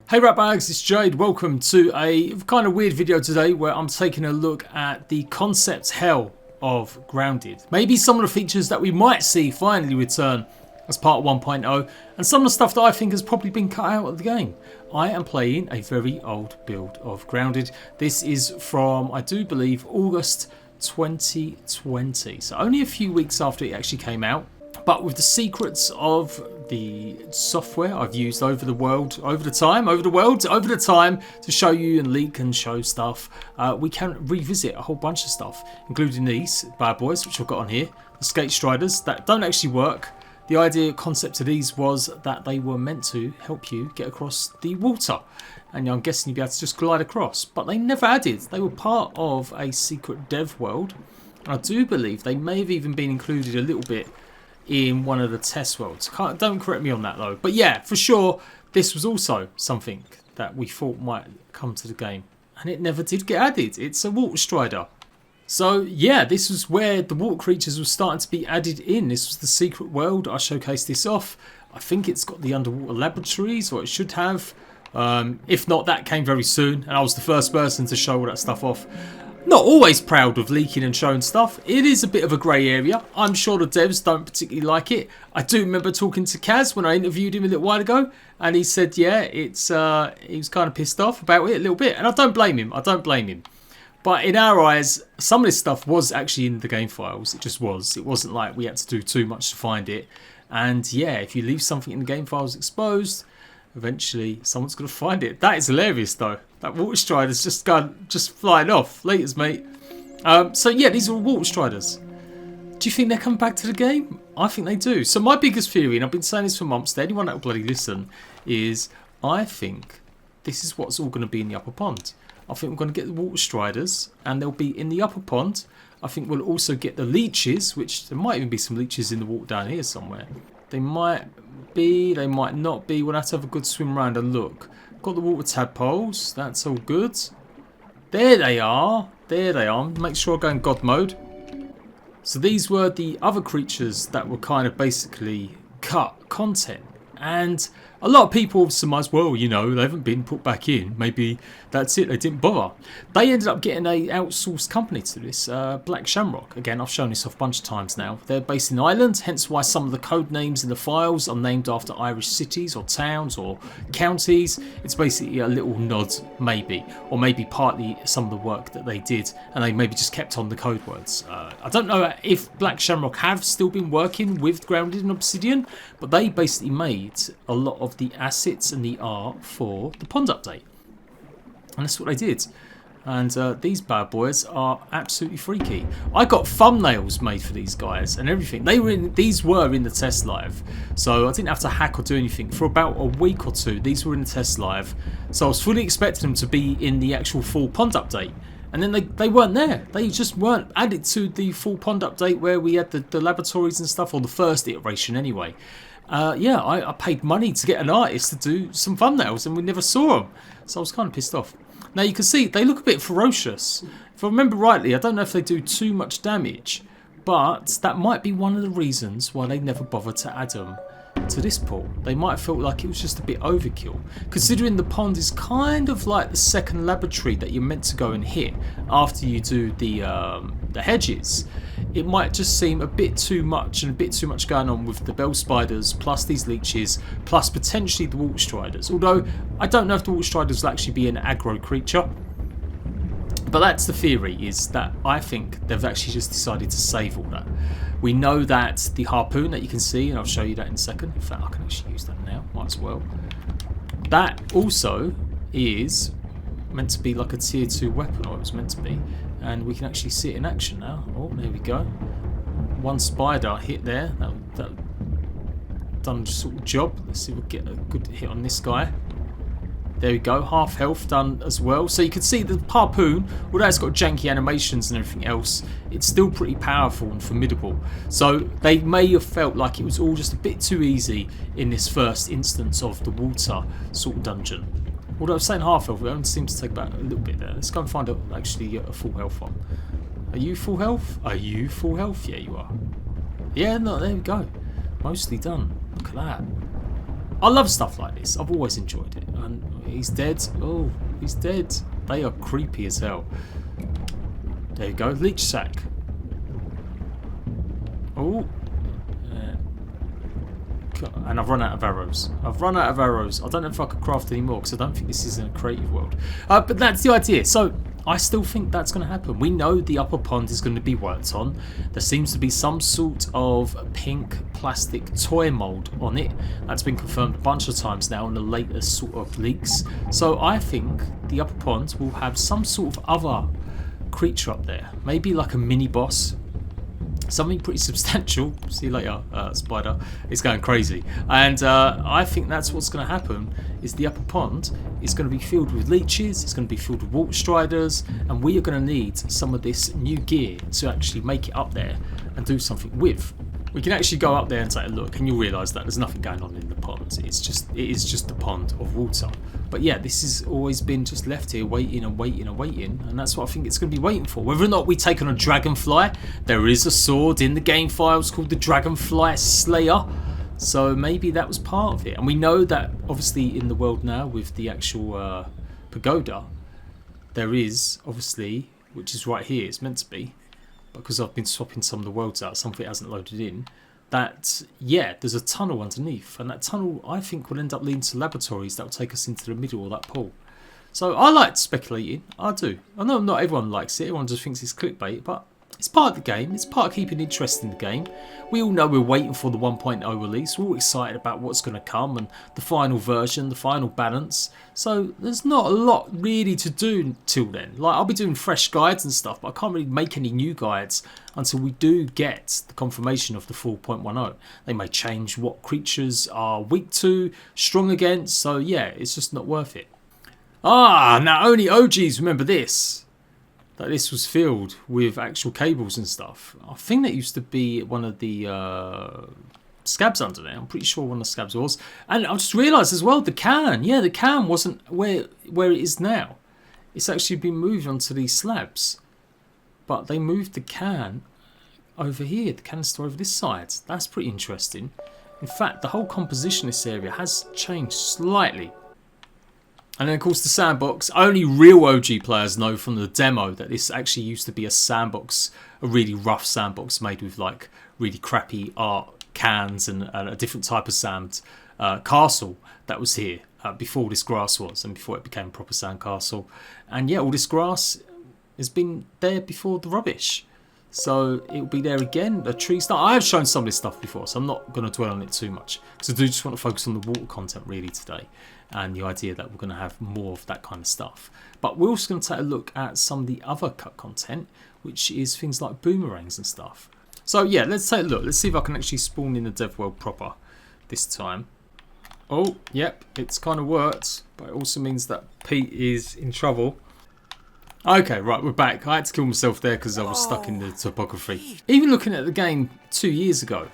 Hey ratbags, it's Jade. Welcome to a kind of weird video today where I'm taking a look at the concept hell of Grounded. Maybe some of the features that we might see finally return as part of 1.0 and some of the stuff that I think has probably been cut out of the game. I am playing a very old build of Grounded. This is from, I do believe, August 2020. So only a few weeks after it actually came out. But with the secrets of the software I've used over the world to show you and leak and show stuff, we can revisit a whole bunch of stuff, including these bad boys, which I've got on here, the skate striders that don't actually work. The idea, concept of these was that they were meant to help you get across the water. And I'm guessing you'd be able to just glide across. But they never added. They were part of a secret dev world. And I do believe they may have even been included a little bit in one of the test worlds. Don't correct me on that though. But yeah, for sure, this was also something that we thought might come to the game. And it never did get added. It's a water strider. So yeah, this was where the water creatures were starting to be added in. This was the secret world. I showcased this off. I think it's got the underwater laboratories, or it should have. If not, that came very soon. And I was the first person to show all that stuff off. Not always proud of leaking and showing stuff. It is a bit of a grey area. I'm sure the devs don't particularly like it. I do remember talking to Kaz when I interviewed him a little while ago, and he said, yeah, he was kind of pissed off about it a little bit, and I don't blame him. I don't blame him. But in our eyes, some of this stuff was actually in the game files. It just was. It wasn't like we had to do too much to find it. And yeah, if you leave something in the game files exposed, eventually someone's going to find it. That is hilarious though. That water strider's just flying off. Laters, mate. So yeah, these are all water striders. Do you think they're coming back to the game? I think they do. So my biggest theory, and I've been saying this for months to anyone that will bloody listen, is I think this is what's all going to be in the upper pond. I think we're going to get the water striders, and they'll be in the upper pond. I think we'll also get the leeches, which there might even be some leeches in the water down here somewhere. They might be, they might not be. We'll have to have a good swim around and look. Got the water tadpoles. That's all good. There they are. There they are. Make sure I go in God mode. So these were the other creatures that were kind of basically cut content. And a lot of people have surmised, well, you know, they haven't been put back in. Maybe that's it. They didn't bother. They ended up getting a outsourced company to this, Black Shamrock. Again, I've shown this off a bunch of times now. They're based in Ireland, hence why some of the code names in the files are named after Irish cities or towns or counties. It's basically a little nod, maybe, or maybe partly some of the work that they did, and they maybe just kept on the code words. I don't know if Black Shamrock have still been working with Grounded and Obsidian, but they basically made a lot of the assets and the art for the pond update, and that's what they did. And these bad boys are absolutely freaky. I got thumbnails made for these guys and everything. These were in the test live, so I didn't have to hack or do anything for about a week or two. These were in the test live, so I was fully expecting them to be in the actual full pond update, and then they weren't there. They just weren't added to the full pond update where we had the laboratories and stuff, or the first iteration anyway. Yeah, I paid money to get an artist to do some thumbnails, and we never saw them, so I was kind of pissed off. Now you can see they look a bit ferocious. If I remember rightly, I don't know if they do too much damage, but that might be one of the reasons why they never bothered to add them to this pool. They might have felt like it was just a bit overkill, considering the pond is kind of like the second laboratory that you're meant to go and hit after you do the hedges. It might just seem a bit too much, and a bit too much going on with the bell spiders, plus these leeches, plus potentially the water striders. Although I don't know if the water striders will actually be an aggro creature. But that's the theory, is that I think they've actually just decided to save all that. We know that the harpoon that you can see, and I'll show you that in a second. In fact, I can actually use that now, might as well. That also is meant to be like a tier 2 weapon, or it was meant to be. And we can actually see it in action now. Oh, there we go. One spider hit there. That done sort of job. Let's see if we'll get a good hit on this guy. There we go, half health done as well. So you can see the harpoon, although it's got janky animations and everything else, it's still pretty powerful and formidable. So they may have felt like it was all just a bit too easy in this first instance of the water sort of dungeon. Although I'm saying half health, it only seems to take about a little bit there. Let's go and find out actually a full health one. Are you full health? Are you full health? Yeah, you are. Yeah, no, there we go. Mostly done. Look at that. I love stuff like this. I've always enjoyed it. And he's dead. Oh, he's dead. They are creepy as hell. There you go, leech sack. Oh. And I've run out of arrows. I've run out of arrows. I don't know if I could craft any more because I don't think this is in a creative world. But that's the idea. So I still think that's going to happen. We know the upper pond is going to be worked on. There seems to be some sort of pink plastic toy mould on it. That's been confirmed a bunch of times now in the latest sort of leaks. So I think the upper pond will have some sort of other creature up there. Maybe like a mini boss. Something pretty substantial. See you later, spider. It's going crazy. And I think that's what's going to happen, is the upper pond is going to be filled with leeches, it's going to be filled with wart striders, and we are going to need some of this new gear to actually make it up there and do something with. We can actually go up there and take a look, and you'll realise that there's nothing going on in the pond. It is just a pond of water. But yeah, this has always been just left here waiting and waiting and waiting, and that's what I think it's going to be waiting for. Whether or not we take on a dragonfly, there is a sword in the game files called the Dragonfly Slayer, so maybe that was part of it. And we know that obviously in the world now with the actual pagoda, there is obviously, which is right here, it's meant to be, because I've been swapping some of the worlds out, some of it hasn't loaded in, that, yeah, there's a tunnel underneath, and that tunnel, I think, will end up leading to laboratories that will take us into the middle of that pool. So I like speculating, I do. I know not everyone likes it, everyone just thinks it's clickbait, but it's part of the game, it's part of keeping interest in the game. We all know we're waiting for the 1.0 release, we're all excited about what's going to come and the final version, the final balance. So there's not a lot really to do till then. Like, I'll be doing fresh guides and stuff, but I can't really make any new guides until we do get the confirmation of the 4.10. They may change what creatures are weak to, strong against, so yeah, it's just not worth it. Ah, now only OGs remember this. That this was filled with actual cables and stuff. I think that used to be one of the scabs under there. I'm pretty sure one of the scabs was. And I just realised as well, the can. Yeah, the can wasn't where it is now. It's actually been moved onto these slabs. But they moved the can over here. The canister over this side. That's pretty interesting. In fact, the whole composition of this area has changed slightly. And then of course the sandbox, only real OG players know from the demo that this actually used to be a sandbox, a really rough sandbox made with like really crappy art cans and a different type of sand castle that was here before this grass was and before it became a proper sand castle. And yeah, all this grass has been there before the rubbish. So it'll be there again, a tree stuff. I have shown some of this stuff before, so I'm not going to dwell on it too much. Because I do just want to focus on the water content really today. And the idea that we're going to have more of that kind of stuff. But we're also going to take a look at some of the other cut content, which is things like boomerangs and stuff. So yeah, let's take a look. Let's see if I can actually spawn in the dev world proper this time. Oh, yep, it's kind of worked. But it also means that Pete is in trouble. Okay, right, we're back. I had to kill myself there because I was stuck in the topography. Even looking at the game 2 years ago,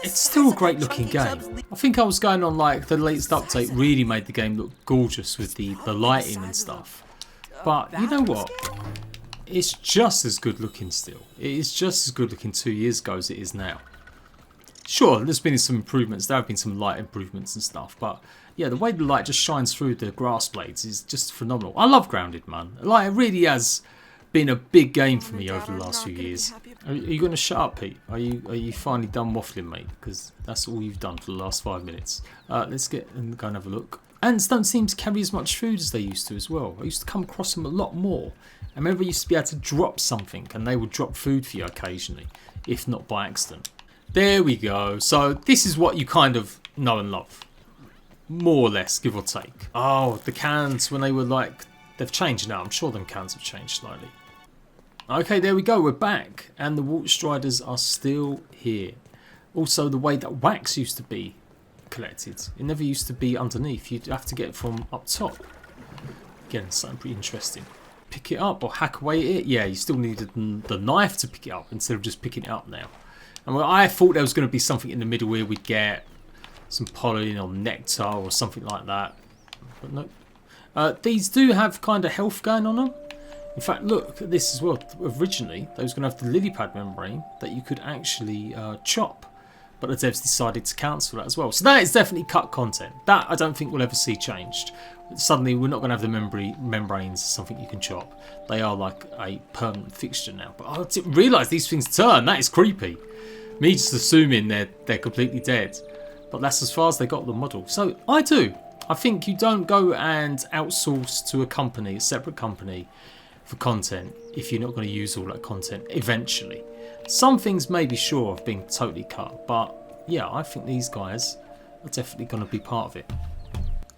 it's still a great looking game. I think I was going on like the latest update really made the game look gorgeous with the lighting and stuff. But you know what? It's just as good looking still. It is just as good looking 2 years ago as it is now. Sure, there's been some improvements. There have been some light improvements and stuff. But yeah, the way the light just shines through the grass blades is just phenomenal. I love Grounded, man. Like, it really has been a big game for me over the last few years. Are you going to shut up, Pete? Are you finally done waffling, mate? Because that's all you've done for the last 5 minutes. Let's get and go and have a look. Ants don't seem to carry as much food as they used to as well. I used to come across them a lot more. I remember I used to be able to drop something and they would drop food for you occasionally, if not by accident. There we go. So this is what you kind of know and love. More or less, give or take. Oh, the cans when they were like... They've changed now. I'm sure them cans have changed slightly. Okay, there we go. We're back. And the wart striders are still here. Also, the way that wax used to be collected. It never used to be underneath. You'd have to get it from up top. Again, something pretty interesting. Pick it up or hack away at it. Yeah, you still needed the knife to pick it up instead of just picking it up now. And I thought there was going to be something in the middle where we'd get some pollen or nectar or something like that. But no. These do have kind of health going on them. In fact, look at this as well. Originally, they was going to have the lily pad membrane that you could actually chop but the devs decided to cancel that as well. So that is definitely cut content. That I don't think we'll ever see changed. Suddenly we're not going to have the membranes, something you can chop. They are like a permanent fixture now. But I didn't realise these things turn. That is creepy. Me just assuming they're completely dead. But that's as far as they got the model. So I think you don't go and outsource to a company, a separate company, for content if you're not going to use all that content eventually. Some things may be sure of being totally cut, but yeah, I think these guys are definitely going to be part of it.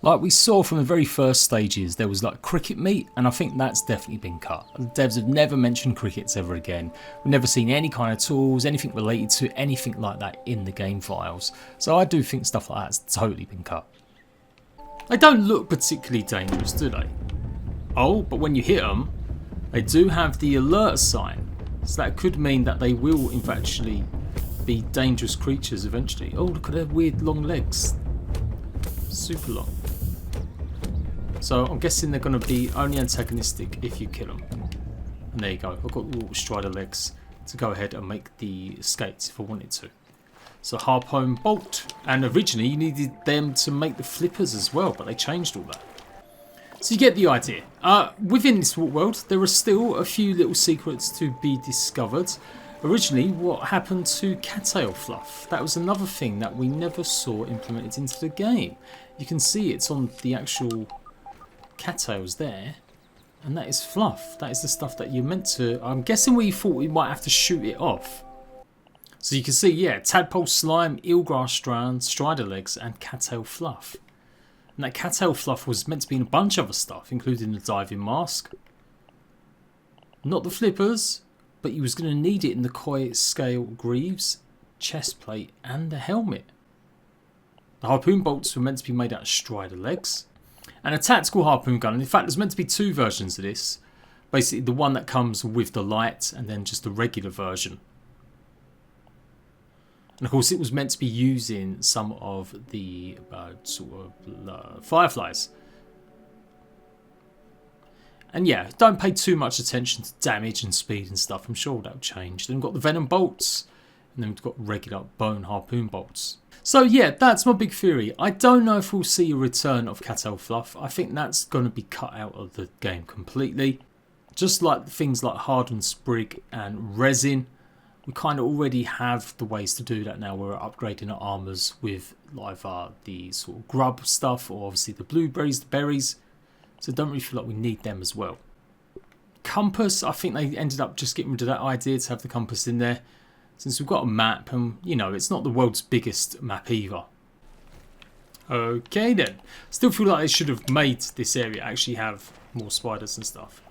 Like we saw from the very first stages, there was like cricket meat, and I think that's definitely been cut. The devs have never mentioned crickets ever again. We've never seen any kind of tools, anything related to anything like that in the game files. So I do think stuff like that's totally been cut. They don't look particularly dangerous, do they? Oh, but when you hit them, they do have the alert sign. So that could mean that they will in fact actually be dangerous creatures eventually. Oh, look at their weird long legs. Super long. So I'm guessing they're going to be only antagonistic if you kill them. And there you go. I've got the little strider legs to go ahead and make the skates if I wanted to. So harpoon bolt. And originally you needed them to make the flippers as well, but they changed all that. So you get the idea. Within this world, there are still a few little secrets to be discovered. Originally, what happened to cattail fluff? That was another thing that we never saw implemented into the game. You can see it's on the actual cattails there. And that is fluff. That is the stuff that you're meant to... I'm guessing we thought we might have to shoot it off. So you can see, yeah, tadpole slime, eelgrass strands, strider legs, and cattail fluff. And that cattail fluff was meant to be in a bunch of other stuff, including the diving mask. Not the flippers, but you was going to need it in the koi scale greaves, chest plate, and the helmet. The harpoon bolts were meant to be made out of strider legs. And a tactical harpoon gun. In fact, there's meant to be two versions of this. Basically, the one that comes with the light, and then just the regular version. And of course it was meant to be using some of the fireflies. And yeah, don't pay too much attention to damage and speed and stuff. I'm sure that'll change. Then we've got the venom bolts. And then we've got regular bone harpoon bolts. So yeah, that's my big theory. I don't know if we'll see a return of cattail fluff. I think that's going to be cut out of the game completely. Just like things like hardened sprig and resin. We kind of already have the ways to do that now. We're upgrading our armors with either the sort of grub stuff or obviously the blueberries, the berries. So don't really feel like we need them as well. Compass, I think they ended up just getting rid of that idea to have the compass in there. Since we've got a map and, you know, it's not the world's biggest map either. Okay then. Still feel like they should have made this area actually have more spiders and stuff.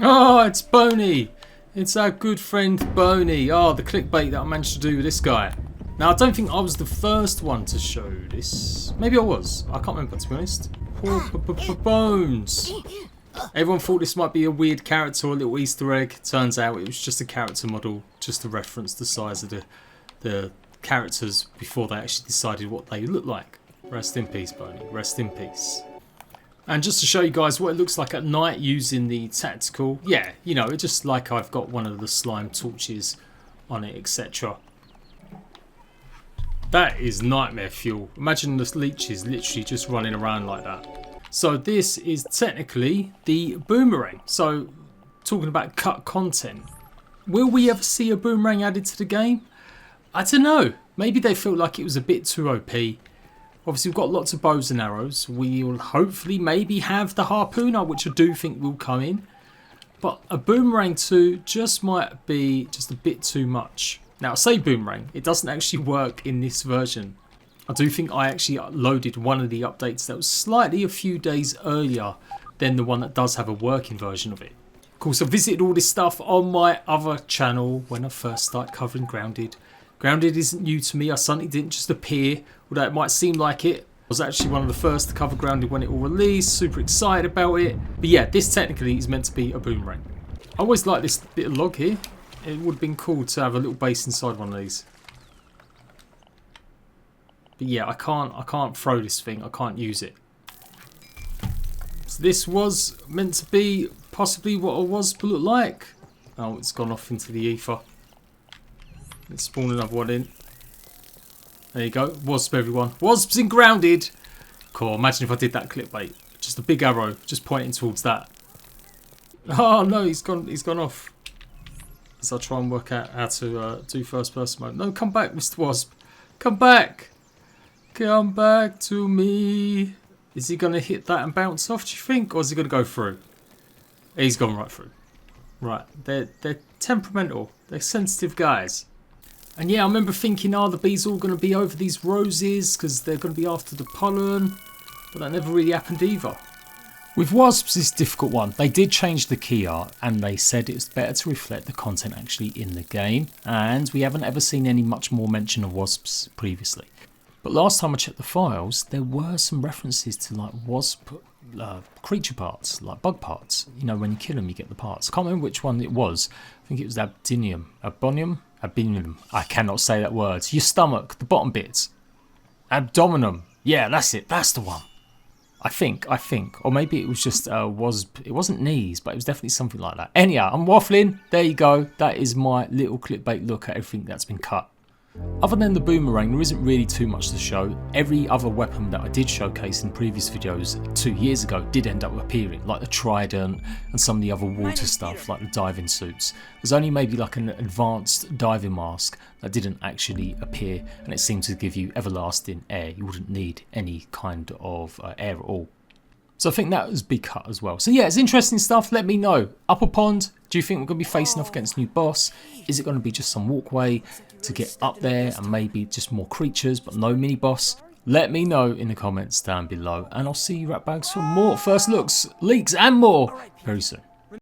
Oh, it's Boney. It's our good friend Boney. Oh, the clickbait that I managed to do with this guy. Now, I don't think I was the first one to show this. Maybe I was. I can't remember, to be honest. Poor Bones. Everyone thought this might be a weird character or a little Easter egg. Turns out it was just a character model, just to reference the size of the characters before they actually decided what they look like. Rest in peace, Boney. Rest in peace. And just to show you guys what it looks like at night using the tactical, yeah, you know, it's just like I've got one of the slime torches on it, etc. That is nightmare fuel. Imagine the leeches literally just running around like that. So this is technically the boomerang. So talking about cut content, will we ever see a boomerang added to the game? I don't know. Maybe they felt like it was a bit too OP. Obviously, we've got lots of bows and arrows. We will hopefully maybe have the harpooner, which I do think will come in. But a boomerang too just might be just a bit too much. Now, I say boomerang. It doesn't actually work in this version. I do think I actually loaded one of the updates that was slightly a few days earlier than the one that does have a working version of it. Of course, I visited all this stuff on my other channel when I first started covering Grounded. Grounded isn't new to me. I suddenly didn't just appear, although it might seem like it. I was actually one of the first to cover Grounded when it all released. Super excited about it. But yeah, this technically is meant to be a boomerang. I always like this little log here. It would have been cool to have a little base inside one of these. But yeah, I can't throw this thing. I can't use it. So this was meant to be possibly what it was to look like. Oh, it's gone off into the ether. Let's spawn another one in. There you go. Wasp, everyone. Wasps in grounded. Cool. Imagine if I did that clickbait. Just a big arrow, just pointing towards that. Oh no, he's gone off. As I try and work out how to do first person mode. No, come back, Mr. Wasp. Come back. Come back to me. Is he going to hit that and bounce off, do you think? Or is he going to go through? He's gone right through. Right, they're temperamental. They're sensitive guys. And yeah, I remember thinking, oh, the bees all going to be over these roses because they're going to be after the pollen. But that never really happened either. With wasps, it's a difficult one. They did change the key art and they said it's better to reflect the content actually in the game. And we haven't ever seen any much more mention of wasps previously. But last time I checked the files, there were some references to like wasp creature parts, like bug parts. You know, when you kill them, you get the parts. I can't remember which one it was. I think it was abdinium. Abinium. I cannot say that word. Your stomach, the bottom bits. Abdominum. Yeah, that's it. That's the one. I think. Or maybe it was just wasp. It wasn't knees, but it was definitely something like that. Anyhow, I'm waffling. There you go. That is my little clickbait look at everything that's been cut. Other than the boomerang, there isn't really too much to show. Every other weapon that I did showcase in previous videos 2 years ago did end up appearing, like the trident and some of the other water stuff, like the diving suits. There's only maybe like an advanced diving mask that didn't actually appear, and it seemed to give you everlasting air. You wouldn't need any kind of air at all. So I think that was big cut as well. So yeah, it's interesting stuff. Let me know. Upper Pond, do you think we're going to be facing off against a new boss? Is it going to be just some walkway to get up there and maybe just more creatures but no mini boss? Let me know in the comments down below, and I'll see you right back for more first looks, leaks and more very soon.